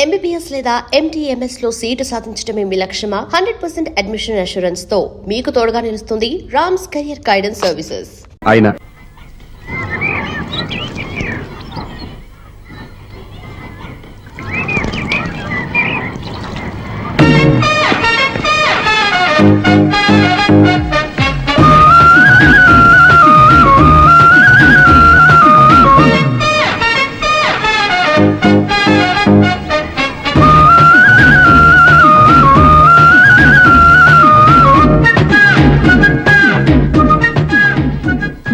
MBBS లేదా MTMS లో seat సాధించడమే మీ లక్ష్యమా? 100% అడ్మిషన్ అష్యూరెన్స్ తో మీకు తోడుగా నిలుస్తుంది రామ్స్ కెరియర్ గైడెన్స్ సర్వీసెస్. అయినా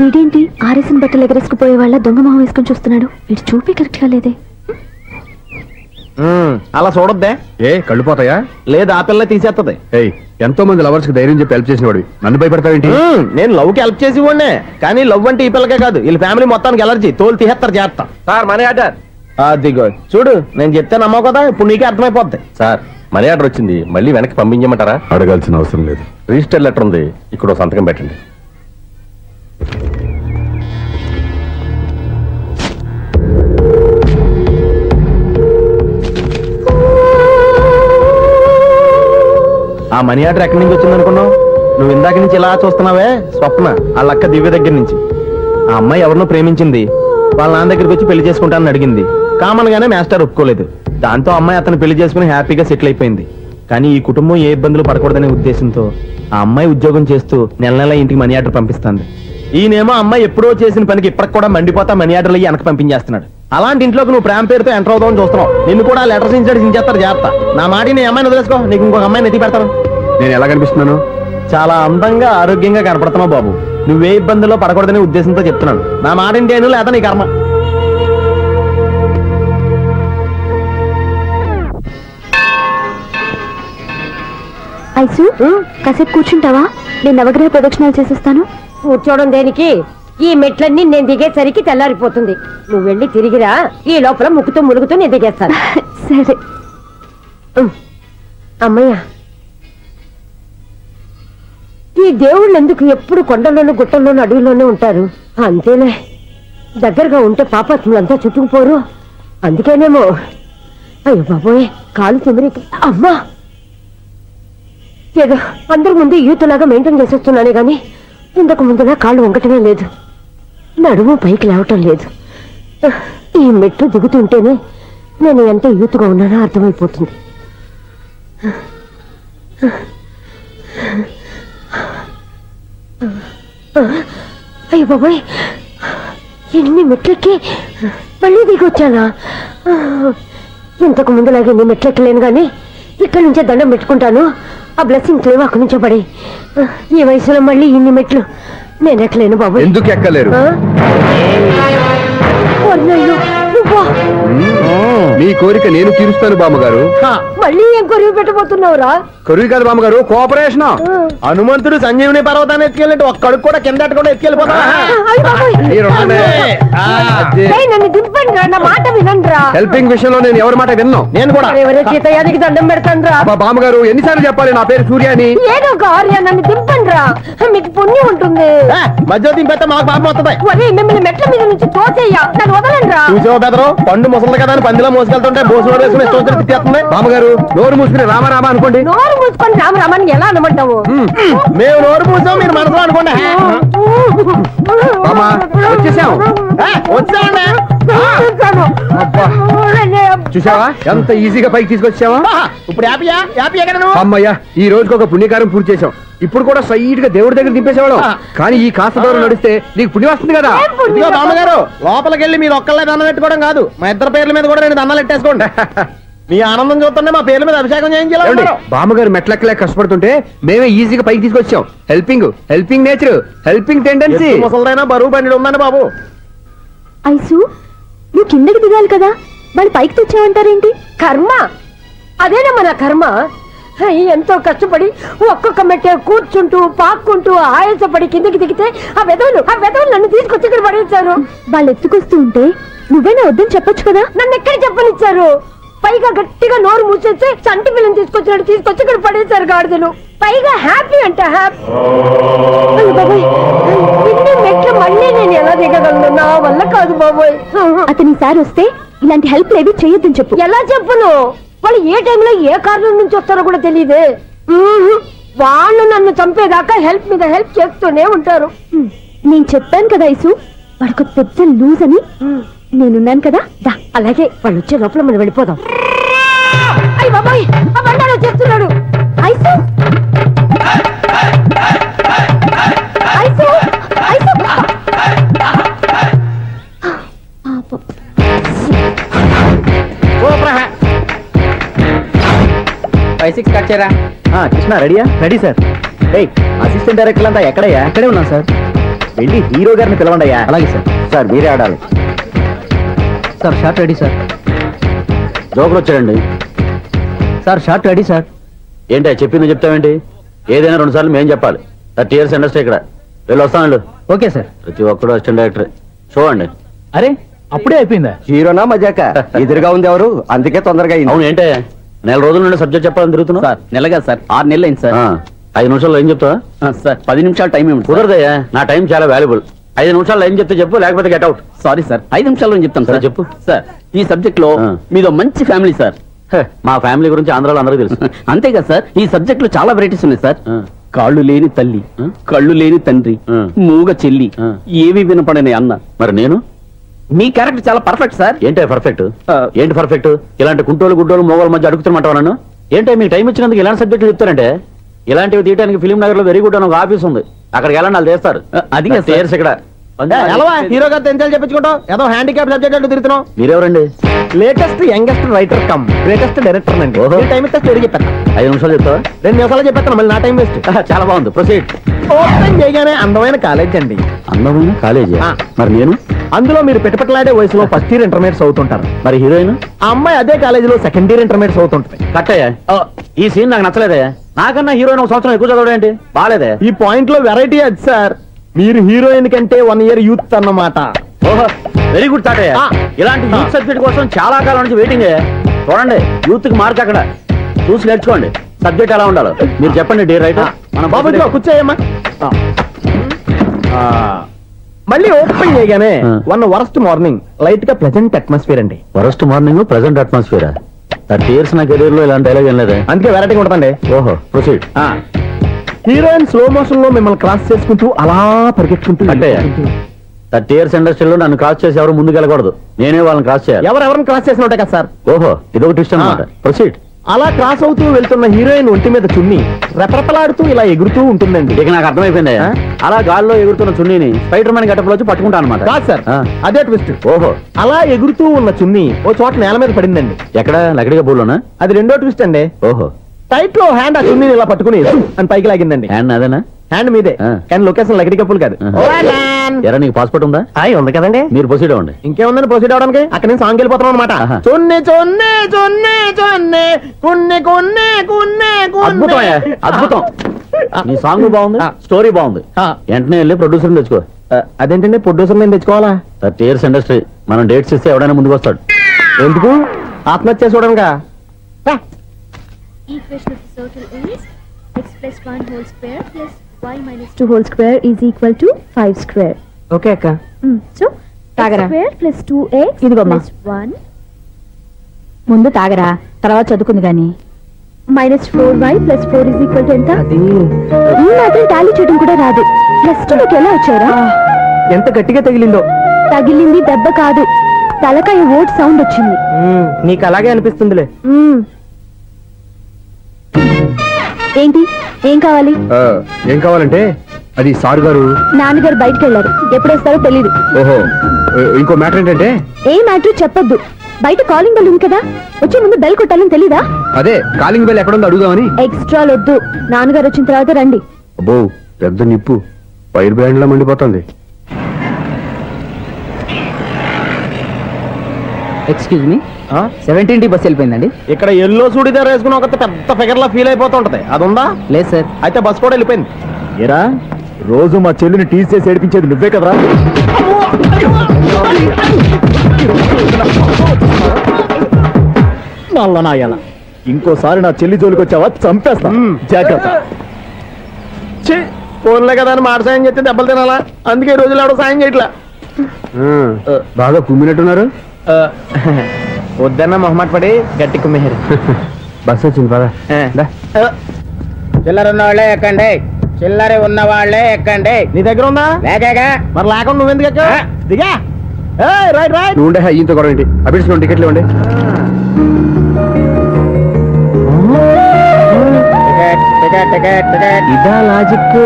వీడేంటి ఆర్ఎస్ఎన్ బట్టలు ఎగరేసుకుపోయే వాళ్ళ దొంగ మొహం వేసుకొని చూస్తున్నాడు. వీడు చూపి కరెక్ట్ గా లేదే. అలా చూడొద్దే. కళ్ళు పోతాయా? లేదు, ఆ పిల్ల తీసేస్తుంది. ఎంతో మంది లవర్స్ కి ధైర్యం చెప్పి హెల్ప్ చేసిన వాడు నన్ను భయపడతావేంటి? నేను లవ్ కి హెల్ప్ చేసి ఇవ్వండి, కానీ లవ్ అంటే ఈ పిల్లకే కాదు, వీళ్ళ ఫ్యామిలీ మొత్తానికి ఎలర్జీ. తోలు తీసేస్తారు చేస్తా. Sir money order. అదిగో చూడు, నేను చెప్తే నమ్మవు కదా, ఇప్పుడు నీకే అర్థమైపోద్ది. సార్ మనీ ఆర్డర్ వచ్చింది, మళ్ళీ వెనక్కి పంపించమంటారా? అడగాల్సిన అవసరం లేదు. రిజిస్టర్ లెటర్ ఉంది, ఇక్కడ సంతకం పెట్టండి. ఆ మనీ ఆర్డర్ ఎక్కడి నుంచి వచ్చింది అనుకున్నావు? నువ్వు ఇందాక నుంచి ఇలా చూస్తున్నావే, స్వప్న వాళ్ళ అక్క దివ్య దగ్గర నుంచి. ఆ అమ్మాయి ఎవరినో ప్రేమించింది, వాళ్ళ నాన్న దగ్గరికి వచ్చి పెళ్లి చేసుకుంటానని అడిగింది. కామన్ గానే మాస్టర్ ఒప్పుకోలేదు. దాంతో అమ్మాయి అతను పెళ్లి చేసుకుని హ్యాపీగా సెటిల్ అయిపోయింది. కానీ ఈ కుటుంబం ఏ ఇబ్బందులు పడకూడదనే ఉద్దేశంతో ఆ అమ్మాయి ఉద్యోగం చేస్తూ నెల నెల ఇంటికి మనీ ఆర్డర్ పంపిస్తుంది. ఈయనేమో అమ్మాయి ఎప్పుడో చేసిన పనికి ఇప్పటికి కూడా మండిపోతా మనీ ఆర్డర్లు అయ్యి వెనక పంపించేస్తున్నాడు. అలాంటి ఇంట్లోకి నువ్వు ప్రేమ పేరుతో ఎంటర్ అవుదామని చూస్తున్నావు. నిన్ను కూడా లెటర్స్ సించేస్తారు జాగ్రత్త. నా మాట నీ అమ్మాయిని వదిలేసుకో, నీకు ఇంకొక అమ్మాయిని ఎత్తి పెడతాను. నేను ఎలా కనిపిస్తున్నాను? చాలా అందంగా ఆరోగ్యంగా కనపడుతున్నావు బాబు. నువ్వే ఇబ్బందుల్లో పడకూడదనే ఉద్దేశంతో చెప్తున్నాను. నా మాట ఇంటేను లేదా నీ కర్మ. ఐసు కాసేపు కూర్చుంటావా? నేను నవగ్రహ ప్రదక్షిణాలు చేసేస్తాను. కూర్చోవడం దేనికి? ఈ మెట్లన్నీ నేను దిగేసరికి తెల్లారిపోతుంది. నువ్వు వెళ్ళి తిరిగిరా, ఈ లోపల ముక్కుతూ ములుగుతూ నేను దిగేస్తాను. సరే. అమ్మయ్య, ఈ దేవుళ్ళు ఎందుకు ఎప్పుడు కొండల్లోనూ గుట్టల్లోనూ అడవిలోనూ ఉంటారు? అంతేలే, దగ్గరగా ఉంటే పాపాత్ములంతా చుట్టుకుపోరు. అందుకేనేమో. అయ్యో బాబోయ్, కాలు తిమిరి. అమ్మా, ఏదో అందరి ముందు యూత్లాగా మెయింటైన్ చేసేస్తున్నానే గాని ఇంతకు ముందులా కాళ్ళు వంకటమే లేదు, నడుము పైకి లేవటం లేదు. ఈ మెట్లు దిగుతుంటేనే నేను ఎంత యూత్గా ఉన్నానో అర్థమైపోతుంది. అయ్యో బాబోయ్, ఎన్ని మెట్లెక్కి మళ్ళీ దిగొచ్చానా? ఇంతకు ముందులాగే నీ మెట్లెక్కలేను గాని ఇక్కడి నుంచే దండం పెట్టుకుంటాను. ఆ బ్లెస్సింగ్స్ లేవు అక్కడి నుంచో పడి. ఈ వయసులో మళ్ళీ ఇన్ని మెట్లు నేను ఎక్కలేను బాబు. ఎందుకు ఎక్కలేరు? నీ కోరిక నేను తీరుస్తాను బామ్మగారు. మళ్ళీ ఏం కొరివి పెట్టబోతున్నావురా? కొరివి కాదు బామ్మగారు, కోఆపరేషన్. హనుమంతుడు సంజీవుని పర్వతాన్ని ఎత్తుకెళ్ళి ఒక్కడికి కూడా కింద కూడా ఎత్తుకెళ్ళిపోతా. నన్ను దింపండి రా, నా మాట వినండిరా. హెల్పింగ్ విషయంలో నేను ఎవరి మాట విన్నాను. నేను కూడా ఎవరే సీతయ్యానికి దండం పెడతాను రా. బామ్మగారు ఎన్నిసార్లు చెప్పాలి నా పేరు సూర్యాని? ఏదో ఒక ఆర్య, నన్ను దింపండి రా, మీకు పుణ్యం ఉంటుంది. మధ్య దింపేస్తే మాకు పాపం వస్తుంది. మిమ్మల్ని మెట్ల మీద నుంచి తోచేయ్యా, నన్ను వదలండి రా. చూసావా బెదరు, పండు ముసలి కదా అని పందిలో మోసుకెళ్తుంటే బోసులో వేసుకుని తిట్టేస్తుంది. బామ్మగారు నోరు మూసుకుని రామారామా అనుకోండి. నోరు మూసుకొని రామరామాన్ని ఎలా అనమంటావు? మేము నోరు మూసాం, మీరు మనసులో అనుకోండి. వచ్చేసాం. వచ్చామండి. చూసావా ఎంత ఈజీగా పైకి తీసుకొచ్చావా? ఇప్పుడు హ్యాపీ ఎక్కడ నువ్వు? అమ్మయ్యా, ఈ రోజుకి ఒక పుణ్యకారం పూర్తి చేసాం. ఇప్పుడు కూడా సైట్ గా దేవుడి దగ్గర దింపేసేవాడు. కానీ ఈ కాస్త దూరం నడిస్తే నీకు పుణ్యం వస్తుంది కదా. బామ్మగారు లోపలికి వెళ్ళి మీరు ఒక్కళ్ళే దండం పెట్టుకోవడం కాదు, మా ఇద్దరు పేర్ల మీద కూడా నేను దండాలు ఎట్టేసుకోండి. మీ ఆనందం చూస్తుంటే మా పేర్ల మీద అభిషేకం చేయించాలి. బామ్మగారు మెట్లెక్కలే కష్టపడుతుంటే మేమే ఈజీగా పైకి తీసుకొచ్చాం. Helping nature, helping tendency. ముసలైనా బరువు బండి ఉందండి బాబు. ఐసు, నువ్వు కిందకి దిగాలి కదా, వాళ్ళు పైకి తెచ్చావంటారేంటి? కర్మ అదేనమ్మా, నా కర్మ. ఎంతో కష్టపడి ఒక్కొక్క మెట్టే కూర్చుంటూ పాక్కుంటూ ఆయాసపడి కిందకి దిగితే ఆ వెధవులు నన్ను తీసుకొచ్చి ఇక్కడ పడేశారు. వాళ్ళు ఎత్తుకొస్తూ ఉంటే నువ్వేనా వద్దని చెప్పొచ్చు కదా. నన్ను ఎక్కడ చెప్పనిచ్చారు? పైగా గట్టిగా నోరు మూసేస్తే చంటి పిల్లని తీసుకొచ్చి ఇక్కడ పడేశారు గాడిదలు. పైగా హ్యాపీ అంటే హ్యాపీ. ఇన్ని మెట్లు మళ్ళీ నేను ఎలా దిగగలను? నా వల్ల కాదు బాబోయ్. అతని సారి వస్తే ఇలాంటి హెల్ప్ ఏవి చేయొద్దని చెప్పు. ఎలా చెప్పును? వాళ్ళు ఏ టైంలో ఏ కారణం నుంచి వస్తారో కూడా తెలియదే. వాళ్ళు నన్ను చంపేదాకా హెల్ప్ మీద హెల్ప్ చేస్తూనే ఉంటారు. నేను చెప్పాను కదా ఐసు, వాడికి పెద్ద లూజ్ అని. నేనున్నాను కదా, దా. అలాగే వాళ్ళు వచ్చే లోపల మనం వెళ్ళిపోదాం. అయ్య బాబాయ్, ఆ బండారు చేస్తున్నాడు. ఐసు ఐసు ఐసు పాపం. కృష్ణ రెడీయా? Ready sir. అసిస్టెంట్ డైరెక్టర్ అంతా ఎక్కడయ్యా? ఇక్కడే ఉన్నా సార్. వెళ్ళి హీరో గారిని పిలవండి అయ్యా. అలాగే సార్. సార్ మీరే ఆడాలి సార్. Short ready sir. జోకులు వచ్చాడండి సార్. Short ready sir. ఏంటి చెప్పింది చెప్తావేంటి? ఏదైనా 2 సార్లు మేం చెప్పాలి. 30 years ఇండస్ట్రీ ఇక్కడ. వెళ్ళి వస్తాను. Okay sir. ప్రతి ఒక్కడు అసిస్టెంట్ డైరెక్టర్. షో అండి. అరే అప్పుడే అయిపోయిందా? హీరోనా మజాక? ఎదురుగా ఉంది ఎవరు, అందుకే తొందరగా అయింది. అవును ఏంటే 4 రోజుల నుండి సబ్జెక్ట్ చెప్పాలని తిరుగుతున్నా సార్. నెలగా సార్, 6 నెలలు అయింది సార్. 5 నిమిషాల్లో ఏం చెప్తావా? సార్ 10 నిమిషాలు టైం ఏమిటి? కుదరదయ్యా, నా టైం చాలా వాల్యుబుల్. 5 నిమిషాల్లో ఏం చెప్తే చెప్పు, లేకపోతే గెట్ అవుట్. సారీ సార్, 5 నిమిషాల్లో నేను చెప్తాను సార్. సరే, చెప్పు. సార్ ఈ సబ్జెక్ట్ లో మీదో మంచి ఫ్యామిలీ సార్. మా ఫ్యామిలీ గురించి ఆంధ్రాలో అందరికీ తెలుసు. అంతేగా సార్, ఈ సబ్జెక్ట్ లో చాలా వెరైటీస్ ఉన్నాయి సార్. ఆ. కాళ్ళు లేని తల్లి, కళ్ళు లేని తండ్రి, మూగ చెల్లి, ఏవి వినపడని అన్న. మరి నేను మీ క్యారెక్టర్ చాలా పర్ఫెక్ట్ సార్. ఏంటే పర్ఫెక్ట్? ఏంటి పర్ఫెక్ట్? ఇలాంటి కుంటోలు గుడ్డోలు మోగోల మధ్య అడుగుతున్నమాట నన్ను. ఏంటంటే మీకు టైం ఇచ్చినందుకు ఇలాంటి సబ్జెక్టులు చెప్తారంటే, ఇలాంటివి తీయడానికి ఫిలిం నగర్ లో వెరీ గుడ్ అని ఒక ఆఫీస్ ఉంది. అక్కడికి వెళ్ళండి, వాళ్ళు చేస్తారు. అది కాదు సార్. చేర్స్ ఇక్కడ హీరో గారితో ఎంత చెప్పించుకుంటావు? ఏదో హ్యాండిక్యాప్ సబ్జెక్ట్ అంటూ తిరుగుతున్నావు. మీరెవరండి? Latest youngest writer cum greatest director అండి. ఓహో. టైం ఇస్తే స్టోరీ చెప్పాను. 5 నిమిషాలు చెప్తావా? 2 నిమిషాలు చెప్పాను, మళ్ళీ నా టైం వేస్ట్. చాలా బాగుంది, ప్రొసీడ్. ఓపెన్ చేయగానే అందమైన కాలేజ్ అండి. అందమైన కాలేజీ. ఆ. మరి నేను? అందులో మీరు పెట్టుపట్లాడే వయసులో ఫస్ట్ ఇయర్ ఇంటర్మీడియట్స్ అవుతుంటారు. మరి హీరోయిన్? ఆ అమ్మాయి అదే కాలేజీలో సెకండ్ ఇయర్ ఇంటర్మీడియట్స్ అవుతుంటది. కట్టయ్యా, ఈ సీన్ నాకు నచ్చలేదయ్యా. నాకన్నా హీరోయిన్ 1 సంవత్సరం ఎక్కువ చదవడేంటి? బాగాలేదే. ఈ పాయింట్ లో వెరైటీ అది సార్. మీరు హీరోయిన్ కంటే 1 year యూత్ అన్నమాట. ఓహో, వెరీ గుడ్ తాటయ్య. ఆ. ఇలాంటి యూత్ సబ్జెక్ట్ కోసం చాలా కాలం నుంచి వెయిటింగ్. చూడండి, యూత్ కి మార్క్ అక్కడ. చూసి నేర్చుకోండి సబ్జెక్ట్ ఎలా ఉండాలో. మీరు చెప్పండి డే రైటర్. మన బాబు ఇదిగో కూర్చోయమ్మా. మళ్ళీ ఓపెన్ చేయగానే ఆ. 1 worst మార్నింగ్ లైట్ గా ప్లెజెంట్ అట్మాస్ఫియర్ అండి. Worst morning present atmosphere. 30 years నా కెరీర్ లో ఇలాంటి డైలాగ్ ఏం లేదే. అందుకే వెరైటీగా ఉంటుందండి. ఓహో, ప్రొసీడ్. హీరోయిన్ స్లో మోషన్ లో మిమ్మల్ని క్రాస్ చేసుకుంటూ అలా పరిగెట్టుకుంటూ అంటే 30 years ఇండస్ట్రీలో నన్ను క్రాస్ చేసి ఎవరు ముందుకు వెళ్ళకూడదు. నేనే వాళ్ళని క్రాస్ చేయాలి. ఎవరెవరిని క్రాస్ చేసిన ఉంటాయి కదా సార్. ఓహో, ఇదొక ట్విస్ట్ అన్నమాట. ప్రొసీడ్. అలా క్రాస్ అవుతూ వెళ్తున్న హీరోయిన్ ఒంటి మీద చున్ని రెపరెపలాడుతూ ఇలా ఎగురుతూ ఉంటుందండి. ఇక నాకు అర్థమైపోయింది. ఆ? అలా గాల్లో ఎగురుతున్న చున్నీని స్పైడర్ మ్యాన్ గెటప్ లో వచ్చి పట్టుకుంటా అనమాట. కాదు సార్, ఆ. అదే ట్విస్ట్. ఓహో, అలా ఎగురుతూ ఉన్న చున్ని ఓ చోట నేల మీద పడిందండి. ఎక్కడ? లకడిగా బోల్లోనా? అది రెండో ట్విస్ట్ అండి. ఓహో, టైట్ లో హ్యాండ్ ఆ చున్నీని ఇలా పట్టుకుని అని పైకి లాగిందండి. హ్యాండ్ అదేనా? హ్యాండ్ మీదే, ఆ. కానీ లొకేషన్ లకడి కప్పులు కాదు. ఎరా, నీకు పాస్పోర్ట్ ఉందా? ఉంది కదండి. మీరు ప్రొసీడ్ అవ్వండి. ఇంకేముందని ప్రొసీడ్ అవడానికి? అక్కడ నుంచి సాంగ్ వెళ్ళిపోతున్నాం అనమాట. ఆహా. చున్ని చున్ని చున్ని చున్ని కున్ని కున్ని కున్ని అద్భుతం అయ్యా, అద్భుతం. నీ సాంగ్ బాగుంది, ఆ. స్టోరీ బాగుంది. ఆ. వెంటనే వెళ్ళి ప్రొడ్యూసర్ తెచ్చుకో. అదేంటండి ప్రొడ్యూసర్ నేను తెచ్చుకోవాలా? 30 years ఇండస్ట్రీ, మనం డేట్స్ ఇస్తే ఎవడైనా ముందుకు వస్తాడు. ఎందుకు? ఆత్మహత్య చూడనుగా. Equation of the circle is x plus 1 whole square plus y minus 2 whole square is equal to 5 square. Okay అక్క. So తాగరా? x square plus 2x ఇదిగోమ్మా. plus 1 ముందు తాగరా, తర్వాత చదువుకుంది గాని. minus 4y plus 4 is equal to ఎంత? అది ఈ మాత్రం టాలీ చేయడం కూడా రాదు. ప్లస్ 2 లోకి ఎలా వచ్చారా? ఎంత గట్టిగా తగిలిందో. తగిలింది దెబ్బ కాదు, తలకాయ ఓట్ సౌండ్ వచ్చింది. నీకు అలాగే అనిపిస్తుందిలే. ఏంటి, ఏం కావాలి? ఏం కావాలంటే అది సార్ గారు. నాన్నగారు బయటకు వెళ్ళారు, ఎప్పుడొస్తారో తెలీదు. ఓహో, ఇంకో మ్యాటర్ ఏంటంటే ఏ మ్యాటర్ చెప్పొద్దు. బయట కాలింగ్ బెల్ ఉంది కదా, వచ్చే ముందు బెల్ కొట్టాలని తెలీదా? అదే కాలింగ్ బెల్ ఎక్కడుందో అడుగుదామని. ఎక్స్ట్రా వద్దు, నాన్నగారు వచ్చిన తర్వాత రండి. అబ్బో, పెద్ద నిప్పు ఫైర్ బ్రాండ్ లా మండిపోతుంది. ఎక్స్క్యూజ్ మీ, 17D బస్ వెళ్ళిపోయిందండి. ఇక్కడ ఎల్లో చూడిదార్ వేసుకుని ఒక పెద్ద ఫిగర్ లా ఫీల్ అయిపోతుంటది, అది ఉందా? లేదు సార్. అయితే బస్ కూడా వెళ్ళిపోయింది. ఏరా, రోజు మా చెల్లిని టీస్ చేసి ఏడిపించేది నువ్వే కదరా? నల్లనాయాల, ఇంకోసారి నా చెల్లి జోలికి వచ్చావా చంపేస్తా, జాగ్రత్త. ఫోన్లే కదా అని మాట సాయం చేస్తే దెబ్బలు తినాలా? అందుకే ఈ రోజులు ఎవడో సాయం చేయట్లా. బాగా కుమ్మినట్టున్నారు. వద్దన్న మొహమాట పడి గట్టి కుమ్మేరు. బస్ వచ్చింది పద. చిల్లర ఉన్న వాళ్ళే ఎక్కండి, చిల్లర ఉన్న వాళ్ళే ఎక్కండి. నీ దగ్గర ఉందా? లేకగా మరి లేకుండా నువ్వెందుకు ఎక్కావు? దిగా. Right right. నువ్వు ఉండే ఈయంతో గొడవ ఏంటి? అభిడ్చుకోండి, టికెట్లు ఇవ్వండి. Ticket ticket ticket ticket. ఇదా లాజిక్.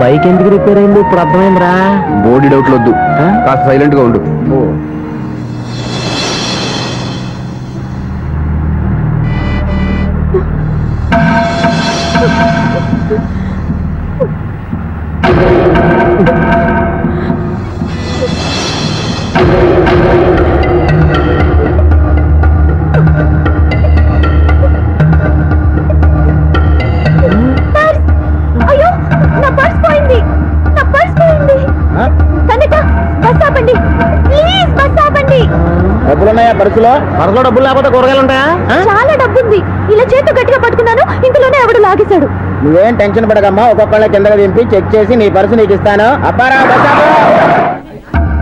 బైక్ ఎందుకు రిపేర్ అయింది ఇప్పుడు అర్థమైందిరా. బోడీ డౌట్లు వద్దు, కాస్త సైలెంట్ గా ఉండు. అయ్యో నా పర్స్ పోయింది, నా పర్స్ పోయింది. కనక బస్ ఆపండి ప్లీజ్, బస్ ఆపండి. డబ్బులున్నాయా పర్సులో? వరసలో డబ్బులు లేకపోతే కూరగాయలు ఉంటాయా? చాలా డబ్బుంది, ఇలా చేతితో గట్టిగా పట్టుకున్నాను, ఇంతలోనే ఎవడు లాగేశాడు. నువ్వేం టెన్షన్ పడకమ్మా, ఒక్కొక్కళ్ళ కిందకి దింపి చెక్ చేసి నీ పర్సు నీకు ఇస్తాను. అబ్బారా బస్ ఆపు.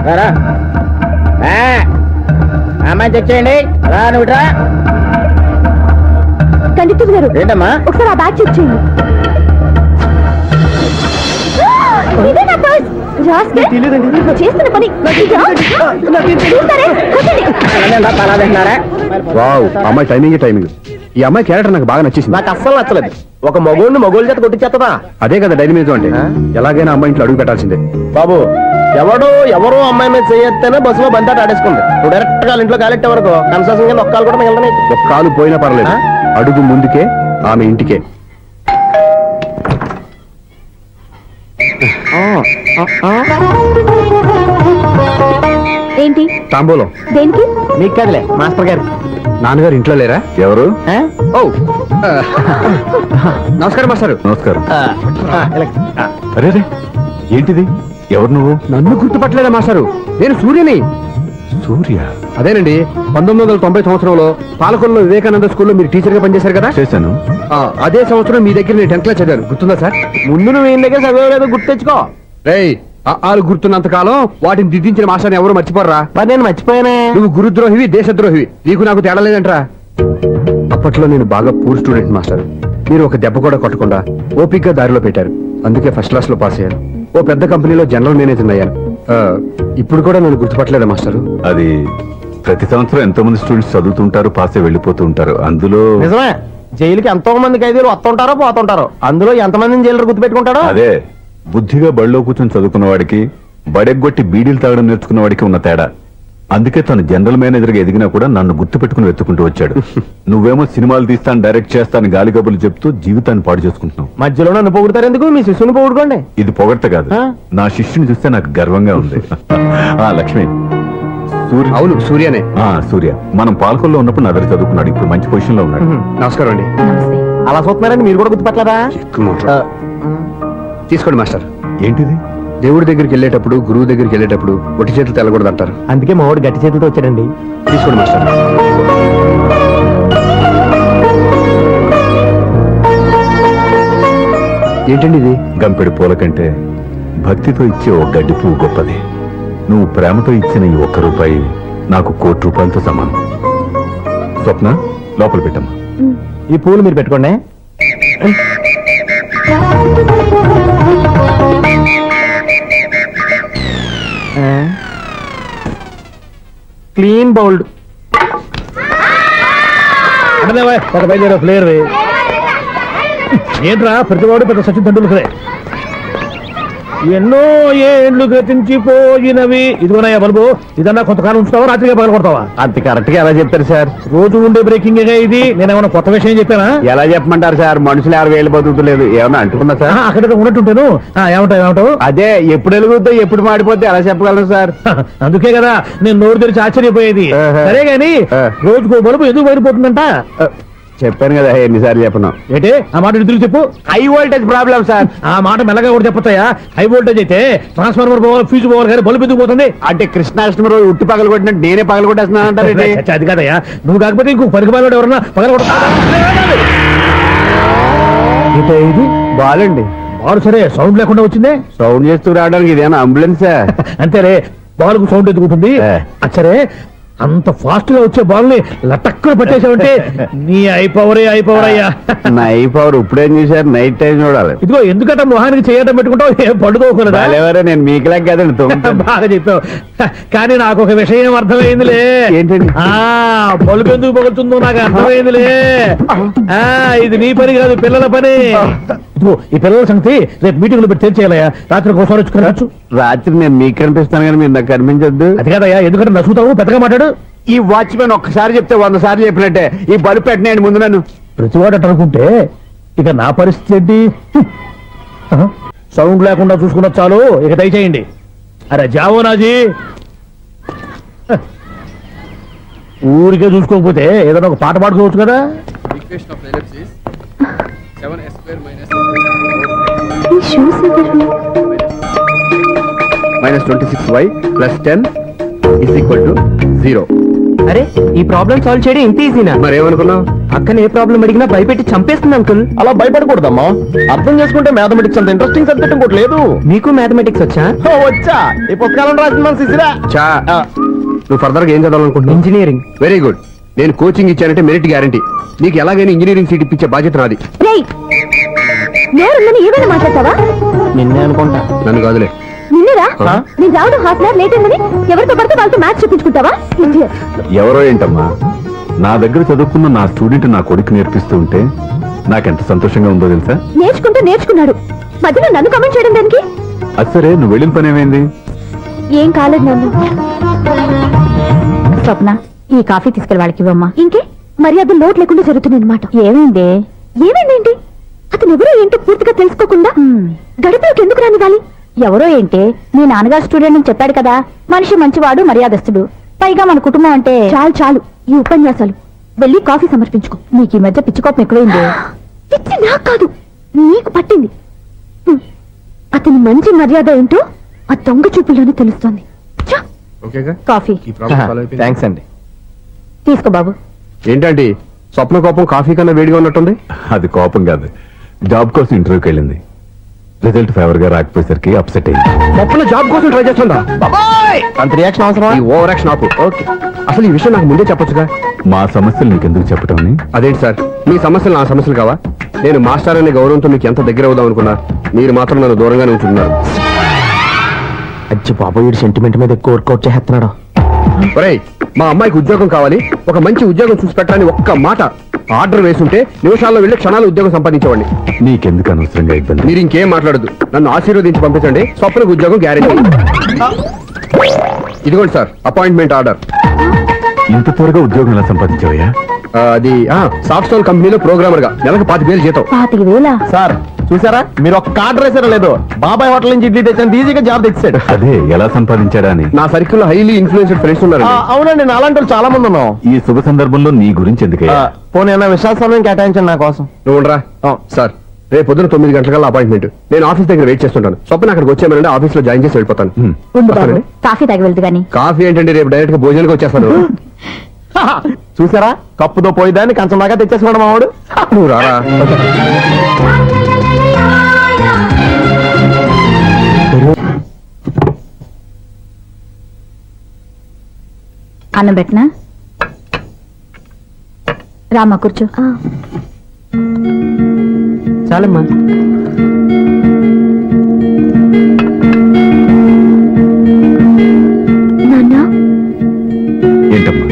రారా. అమ్మాయి చెక్ చేయండి. రా నువ్వు రా. కండిక్టర్ గారు ఏంటమ్మా? ఒకసారి ఆ బ్యాగ్ చెక్ చేయండి. ఇదే నా పర్స్. రాస్కెల్, నువ్వు చేస్తున్న పని చూస్తారే, కూర్చోండి. అలా తింటున్నారా? వావ్, అమ్మాయి టైమింగ్ టైమింగ్. ఈ అమ్మాయి క్యారెక్టర్ నాకు బాగా నచ్చేసింది. నాకు అస్సలు నచ్చలేదు. ఒక మగోడిని మగోళ్ళ చేత కొట్టించేస్తుందా? అదే కదా డైనమిజం అంటే. ఎలాగైనా అమ్మాయి ఇంట్లో అడుగు పెట్టాల్సిందే. బాబు, ఎవరో అమ్మాయి మీద చేయొత్తేనే బస్సులో బంతాట ఆడేసుకుంది. నువ్వు డైరెక్ట్ గా ఇంట్లో కాలెట్టే వరకు కన్సెషన్ కింద ఒక్కలు కూడా మిగలనే. ఒక కాలు పోయినా పర్లేదు, అడుగు ముందుకే, ఆమె ఇంటికే. ఏంటి తాంబూలం దేనికి? నీకు కదలే మాస్టర్ గారు. నాన్నగారు ఇంట్లో లేరా? ఎవరు? ఆ? ఓ నమస్కారం మాస్టారు. నమస్కారం. ఇలా. అరే ఏంటిది? ఎవరు నువ్వు? నన్ను గుర్తుపట్టలేదా మాస్టారు? నేను సూర్యని. సూర్య? అదేనండి, 1990 సంవత్సరంలో పాలకొల్లో వివేకానంద స్కూల్లో మీరు టీచర్ గా పనిచేశారు కదా. చేశాను. అదే సంవత్సరం మీ దగ్గర నేను 10th క్లాస్ చదివాను, గుర్తుందా సార్? ముందు నువ్వు ఈయన దగ్గర చదివేలేదు గుర్తు తెచ్చుకో. రేయ్, ఆలు గుర్తున్నంత కాలం వాటిని దిద్దించిన మాస్టర్ని ఎవరు మర్చిపోర్రా. మరి నేను మర్చిపోయానే. నువ్వు గురుద్రోహివి, దేశద్రోహివి. నీకు నాకు తేడా లేదంట్రా. అప్పట్లో నేను బాగా పూర్ స్టూడెంట్ మాస్టర్. మీరు ఒక దెబ్బ కూడా కొట్టకుండా ఓపిగ్గా దారిలో పెట్టారు. అందుకే ఫస్ట్ క్లాస్ లో పాస్ అయ్యాను. ఓ పెద్ద కంపెనీలో జనరల్ మేనేజర్ అయ్యాను. ఇప్పుడు కూడా నన్ను గుర్తుపట్టలేదా మాస్టర్? అది ప్రతి సంవత్సరం ఎంతో మంది స్టూడెంట్స్ చదువుతుంటారు, పాస్ అయి వెళ్ళిపోతూ ఉంటారు. అందులో నిజమే, జైలుకి ఎంతో మంది ఖైదీలు వస్తుంటారో పోతుంటారో. అందులో ఎంతమందిని జైలు గుర్తు పెట్టుకుంటాడో. అదే బుద్ధిగా బడిలో కూర్చొని చదువుకున్న వాడికి, బడెగ్గొట్టి బీడీలు తాగడం నేర్చుకున్న వాడికి ఉన్న తేడా. అందుకే తను జనరల్ మేనేజర్ గా ఎదిగినా కూడా నన్ను గుర్తు పెట్టుకుని వెతుకుంటూ వచ్చాడు. నువ్వేమో సినిమాలు తీస్తాను, డైరెక్ట్ చేస్తాను గాలి కబుర్లు చెప్తూ జీవితాన్ని పాడు చేసుకుంటున్నావు. మధ్యలో నన్ను పొగుడతారు ఎందుకు? మీ శిష్యుని పొగుడుకోండి. ఇది పొగడ్త కాదు, ఆ? నా శిష్యుని చూస్తే నాకు గర్వంగా ఉంది. లక్ష్మి, సూర్య. అవును, సూర్యనే. సూర్య మనం పాలకొల్లో ఉన్నప్పుడు నా దగ్గర చదువుకున్నాడు. ఇప్పుడు మంచి పొజిషన్ లో ఉన్నాడు. నమస్కారం అండి. అలా చూస్తున్నారని మీరు కూడా గుర్తుపట్టలేదా? తీసుకోండి మాస్టర్. ఏంటిది? దేవుడి దగ్గరికి వెళ్ళేటప్పుడు, గురువు దగ్గరికి వెళ్ళేటప్పుడు ఒట్టి చేతులు తెల్లకూడదు అంటారు. అందుకే మా వాడు గట్టి చేతులతో వచ్చాడండి. తీసుకోండి మాస్టర్. ఏంటండి ఇది? గంపెడు పూల కంటే భక్తితో ఇచ్చే ఓ గడ్డి పువ్వు గొప్పది. నువ్వు ప్రేమతో ఇచ్చిన ఈ ₹1 నాకు ₹1,00,00,000తో సమానం. స్వప్న, లోపల పెట్టమ్మా. ఈ పూలు మీరు పెట్టుకోండి. Clean bowled. ఒక బయలుదేరే ప్లేయర్ ఏంట్రా, ప్రతివాడు పెద్ద సచిన్ తెండూల్కరే. ఎన్నో ఏండ్లు గతించిపోయినవి. ఇదిగోనయ్యా బల్బు, ఇదన్నా కొంతకాలం ఉంచుతావా, రాత్రిగా పగల కొడతావా? అంత కరెక్ట్ గా ఎలా చెప్తారు సార్? రోజు ఉండే బ్రేకింగ్ ఇది. నేనేమన్నా కొత్త విషయం చెప్పానా? ఎలా చెప్పమంటారు సార్? మనుషులు 60,000 బతుకుతలేదు. ఏమన్నా అంటున్నా సార్? అక్కడ ఉన్నట్టుంటాను. ఏమంటావు? అదే, ఎప్పుడు వెలుగుద్దో ఎప్పుడు మాడిపోతే ఎలా చెప్పగలరు సార్? అందుకే కదా నేను నోరు తెరిచి ఆశ్చర్యపోయేది. సరే గాని రోజుకో బల్బు ఎందుకు బయటపోతుందంట? చెప్పాను కదా, ఎన్నిసార్లు చెప్పను. ఏంటి ఆ మాట తిరిగి చెప్పు. High voltage problem sir. ఆ మాట మెల్లగా కూడా చెప్పతాయా? హై వోల్టేజ్ అయితే ట్రాన్స్ఫార్మర్ పోవాలి, ఫ్యూజ్ పోవాలి, కానీ బల్బు ఎందుకు పోతుంది? అంటే కృష్ణాష్టమి రోజు ఉట్టి పగలు కొట్టినట్టు నేనే పగలు కొట్టేస్తున్నాను అంటారు. అది కాదయ్యా, నువ్వు కాకపోతే ఇంకో పనికి బాగా ఎవరన్నా పగల ఇది బాలండి. బాలు సరే సౌండ్ లేకుండా వచ్చిందే. సౌండ్ చేస్తూ రావడానికి ఇదేనా అంబులెన్సా? అంతేలే, బాలుకు సౌండ్ ఎదుగుతుంది. సరే అంత ఫాస్ట్ గా వచ్చే బాల్ ని లటక్కులు పట్టేసావంటే నీ అయిపోవరే అయ్యా. నా ఈ పవర్ ఇప్పుడేం చూసారు, నైట్ టైం చూడాలి. ఇదిగో ఎందుకంటే మొహానికి చేయడం పెట్టుకుంటావు, ఏం పడుకోకూడదా? ఎవరే నేను మీకులా కదండి బాగా చెప్పావు. కానీ నాకు ఒక విషయం అర్థమైందిలే. ఏంటండి? బలుపు ఎందుకు పగులుతుందో నాకు అర్థమైందిలే. ఇది నీ పని కాదు, పిల్లల పని. ఇదిగో ఈ పిల్లల సంగతి రేపు మీటింగ్ లో పెట్టి తెలిసేయాలయ్యా. రాత్రి ఒకసారి వచ్చి కనవచ్చు. రాత్రి నేను మీకు కనిపిస్తాను కానీ మీరు నాకు కనిపించద్దు. అది కాదయ్యా, ఎందుకంటే నసుగుతావు, పెద్దగా మాట్లాడు. ఈ వాచ్మెన్ ఒక్కసారి చెప్తే 100 సార్లు చెప్పినట్టే. ఈ బల్బు పెట్టినాయండి ముందు నన్ను. ప్రతివాడు అట్ట అనుకుంటే ఇక నా పరిస్థితి ఏంటి? సౌండ్ లేకుండా చూసుకున్న చాలు, ఇక దయచేయండి. అరే జావో నాజీ, ఊరికే చూసుకోకపోతే ఏదైనా ఒక పాట పాడుకోవచ్చు కదా. ఈ షూస్ ఎవరివి? -26y + 10 = 0. అరే ఈ ప్రాబ్లం సాల్వ్ చేయడం ఇంత ఈజీనా? మరేమనుకున్నావు? అక్కనే ఏ ప్రాబ్లం అడిగినా భయపెట్టి చంపేస్తుంది అంకుల్. అలా భయపడకూడదమ్మా. అర్థం చేసుకుంటే మ్యాథమెటిక్స్ అంత ఇంట్రెస్టింగ్ సబ్జెక్ట్ ఇంకోటి లేదు. మీకు మ్యాథమెటిక్స్ వచ్చా? వచ్చా, ఈ పుస్తకాలను రాసిన మన శిశిరా. చా నువ్వు ఫర్దర్ గా ఏం చదవాలనుకుంటున్నావు? ఇంజనీరింగ్. Very good. నేను కోచింగ్ ఇచ్చానంటే మెరిట్ గ్యారంటీ. నీకు ఎలాగైనా ఇంజనీరింగ్ సీట్ ఇప్పించే బాధ్యత నాది. రేయ్, నేరుందని ఏమైనా మాట్లాడతావా? నిన్నే అనుకుంటా. నన్ను కాదులే. నిన్నరా ఆ? నేను రావడం హాఫ్ అన్ అవర్ లేట్ అయిందని ఎవరితో పడితే వాళ్ళతో మ్యాచ్ చూపించుకుంటావా? Idiot. ఎవరో ఏంటమ్మా, నా దగ్గర చదువుకున్న నా స్టూడెంట్ నా కొడుకు నేర్పిస్తూ ఉంటే నాకెంత సంతోషంగా ఉందో తెలుసా? నేర్చుకుంటూ నేర్చుకున్నాడు, మధ్యలో నన్ను కమెంట్ చేయడం దానికి? అది సరే, నువ్వు వెళ్ళిన పని ఏమైంది? ఏం కాలేదు నన్ను. స్వప్న, ఈ కాఫీ తీసుకెళ్ళి వాళ్ళకి ఇవ్వమ్మా. ఇంకే మర్యాద లోటు లేకుండా జరుగుతుంది అనమాట. ఏమైంది? ఏమైందేంటి? అతను ఎవరో ఏంటో పూర్తిగా తెలుసుకోకుండా గడపలోకి ఎందుకు రానివ్వాలి? ఎవరో ఏంటి, మీ నాన్నగారు స్టూడెంట్ అని చెప్పాడు కదా. మనిషి మంచివాడు, మర్యాదస్తుడు. పైగా మన కుటుంబం అంటే. చాలు చాలు ఈ ఉపన్యాసాలు. వెళ్ళి కాఫీ సమర్పించుకో. నీకు ఈ మధ్య పిచ్చికోపం ఎక్కువైంది. పిచ్చి నాకు కాదు, నీకు పట్టింది. అతని మంచి మర్యాద ఏంటో ఆ దొంగ చూపుల్లోనే తెలుస్తోంది. ఛ! ఓకేగా? కాఫీ ఈ ప్రాబ్లం సాల్వ్ అయిపోయింది. థ్యాంక్స్ అండి. తీసుకో బాబు. ఏంటంటే స్వప్న కోపం కాఫీ కన్నా వేడిగా ఉన్నట్టుంది. అది కోపం కాదు, జాబ్ కోసం ఇంటర్వ్యూకి వెళ్ళింది. రిజల్ట్ ఫేవర్ గా రాకపోయేసరికి అప్సెట్ అయింది. స్వప్న జాబ్ కోసం ట్రై చేస్తుందా? అంత రియాక్షన్ అవసరం? ఈ ఓవర్ యాక్షన్ ఆపు. ఓకే, అసలు ఈ విషయం నాకు ముందే చెప్పొచ్చుగా. మా సమస్యలు నీకెందుకు చెప్పటం అని? అదేంటి సార్, మీ సమస్యలు నా సమస్యలు కావా? నేను మాస్టర్ అనే గౌరవంతో మీకు ఎంత దగ్గర అవుదాం అనుకున్నా, మీరు మాత్రం నన్ను దూరంగానే ఉంటున్నారు. అచ్చి బాబు, వీడు సెంటిమెంట్ మీద ఎక్కువ వర్కౌట్ చేస్తున్నాడు. ఒరేయ్, మా అమ్మాయికి ఉద్యోగం కావాలి, ఒక మంచి ఉద్యోగం చూసి పెట్టాలని ఒక్క మాట ఆర్డర్ వేసుంటే నిమిషాల్లో వెళ్ళి క్షణాలు ఉద్యోగం సంపాదించేవాడిని. నీకెందుకు అనవసరంగా ఇబ్బంది? మీరు ఇంకేం మాట్లాడద్దు, నన్ను ఆశీర్వదించి పంపించండి. స్వప్నకు ఉద్యోగం గ్యారెంటీ. ఇదిగోండి సార్, అపాయింట్మెంట్ ఆర్డర్. ఇంత త్వరగా ఉద్యోగం ఎలా సంపాదించావయ్యా? అది సాఫ్ట్వేర్ కంపెనీలో ప్రోగ్రామర్ గా నెలకు 25,000 జీతం. 25,000? సార్ చూసారా, మీరు ఒక్క కార్డు వేసారో లేదో, బాబాయ్ హోటల్ నుంచి ఇడ్లీ తెచ్చాను, ఈజీగా జాబ్ తెచ్చాడు. అదే ఎలా సంపాదించాడా అని. నా సర్కిల్ లో హైలీ ఇన్ఫ్లుయెన్స్డ్ ఫ్రెండ్స్ ఉన్నారు. అవునండి, నా అలాంటి వాళ్ళు చాలా మంది ఉన్నాం. ఈ శుభ సందర్భంలో నీ గురించి ఎందుకయ్యా? పోనీ అన్న విశాల సమయం కేటాయించండి నా కోసం. నువ్వు ఉండరా. సార్, రేపు పొద్దున 9 గంటలకల్లా అపాయింట్మెంట్. నేను ఆఫీస్ దగ్గర వెయిట్ చేస్తుంటాను. స్వప్న అక్కడికి వచ్చేయమనండి, ఆఫీస్ లో జాయిన్ చేసి వెళ్ళిపోతాను. ఉండు బాబు, వస్తానండి. కాఫీ తాగి వెళ్తు గాని. కాఫీ ఏంటంటే రేపు డైరెక్ట్ గా భోజనానికి వచ్చేస్తాను. చూసారా, కప్పుతో పోయిదాన్ని కంచం దాకా తెచ్చేసుకోవడం మావాడు. నువ్వు రారా. అన్నం పెట్టనా? రామా కూర్చో. చాలమ్మా. నాన్న, ఏంటమ్మా?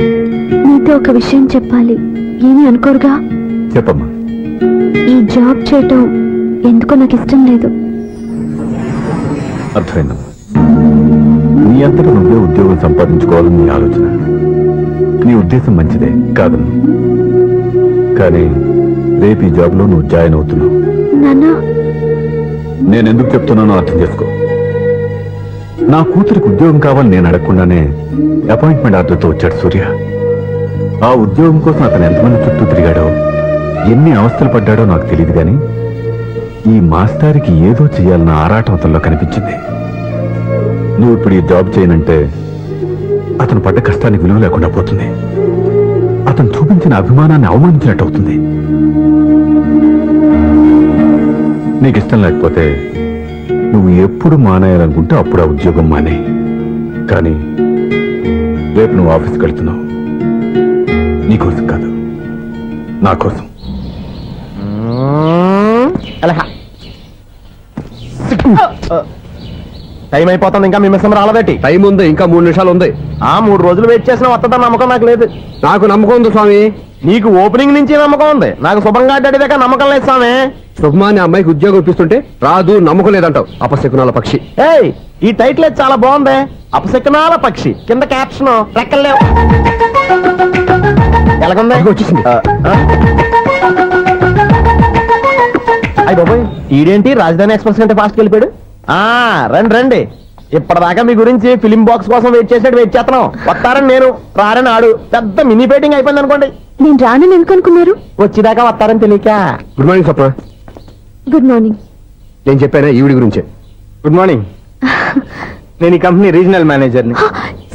నీతో ఒక విషయం చెప్పాలి. ఏమీ అనుకోరుగా? చెప్పమ్మా. ఈ జాబ్ చేయటం ఎందుకో నాకు ఇష్టం లేదు. అర్థమైందమ్మా. నీ అంతటా నువ్వే ఉద్యోగం సంపాదించుకోవాలని నీ ఆలోచన. నీ ఉద్దేశం మంచిదే కాదను, కానీ రేపు ఈ జాబ్ లో నువ్వు జాయిన్ అవుతున్నావు. నాన్న, నేను ఎందుకు చెప్తున్నానో అర్థం చేసుకో. నా కూతురికి ఉద్యోగం కావాలని నేను అడగకుండానే అపాయింట్మెంట్ ఆర్డర్తో వచ్చాడు సూర్య. ఆ ఉద్యోగం కోసం అతను ఎంతమంది చుట్టూ తిరిగాడో, ఎన్ని అవస్థలు పడ్డాడో నాకు తెలియదు, కానీ ఈ మాస్టారికి ఏదో చెయ్యాలన్న ఆరాటం అతనిలో కనిపించింది. నువ్వు ఇప్పుడు ఈ జాబ్ చేయనంటే అతను పడ్డ కష్టానికి విలువ లేకుండా పోతుంది. అతను చూపించిన అభిమానాన్ని అవమానించినట్టు అవుతుంది. నీకు ఇష్టం లేకపోతే నువ్వు ఎప్పుడు మానేయాలనుకుంటే అప్పుడు ఆ ఉద్యోగం మానే. కానీ రేపు నువ్వు ఆఫీస్కి వెళ్తున్నావు నీకోసం కాదు నా కోసం. టైం అయిపోతుంది, ఇంకా మీ మిస్సం రాలేదటి. టైం ఉంది, ఇంకా 3 నిమిషాలు ఉంది. 3 రోజులు వెయిట్ చేసిన వస్తుందని నమ్మకం నాకు లేదు. నాకు నమ్మకం ఉంది స్వామి. నీకు ఓపెనింగ్ నుంచి నమ్మకం ఉంది, నాకు శుభంగా అడ్డాక నమ్మకం లేదు స్వామి. శుభమాని అమ్మాయికి ఉద్యోగం ఇప్పిస్తుంటే రాదు, నమ్మకం లేదంటావు. అపశకునాల పక్షి. ఏయ్, ఈ టైటిల్ అయితే చాలా బాగుంది. అపశకునాల పక్షి, కింద క్యాప్షన్ రెక్కలేవు. ఎలాగుంది? అదిగో వచ్చేసింది. అయ్యి బాబోయ్, ఈడేంటి రాజధాని ఎక్స్ప్రెస్ కంటే ఫాస్ట్ వెళ్ళిపోయాడు. రండి రండి, ఇప్పటిదాకా మీ గురించి ఫిలిం బాక్స్ కోసం వెయిట్ చేస్తున్నాం. వస్తారని నేను, రారని ఆడు. పెద్ద మినీ పేటింగ్ అయిపోయింది అనుకోండి. నేను రానని ఎందుకు అనుకున్నారు? వచ్చేదాకా వస్తారని తెలియక. Good morning Swapna. Good morning. నేను చెప్పానా ఈవిడి గురించే. Good morning. నేను ఈ కంపెనీ రీజనల్ మేనేజర్ని.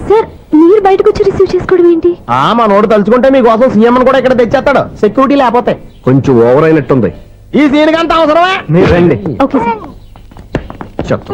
సార్, మీరు బయటకు వచ్చి రిసీవ్ చేసుకోవడం ఏంటి? మా నోడు తలుచుకుంటే మీకోసం సీఎం కూడా ఇక్కడ తెచ్చేస్తాడు, సెక్యూరిటీ లేకపోతే. కొంచెం ఓవర్ అయినట్టుంది. ఈ సీన్ కంటే అవసరమా? మీరు రండి. Okay sir. చెప్తా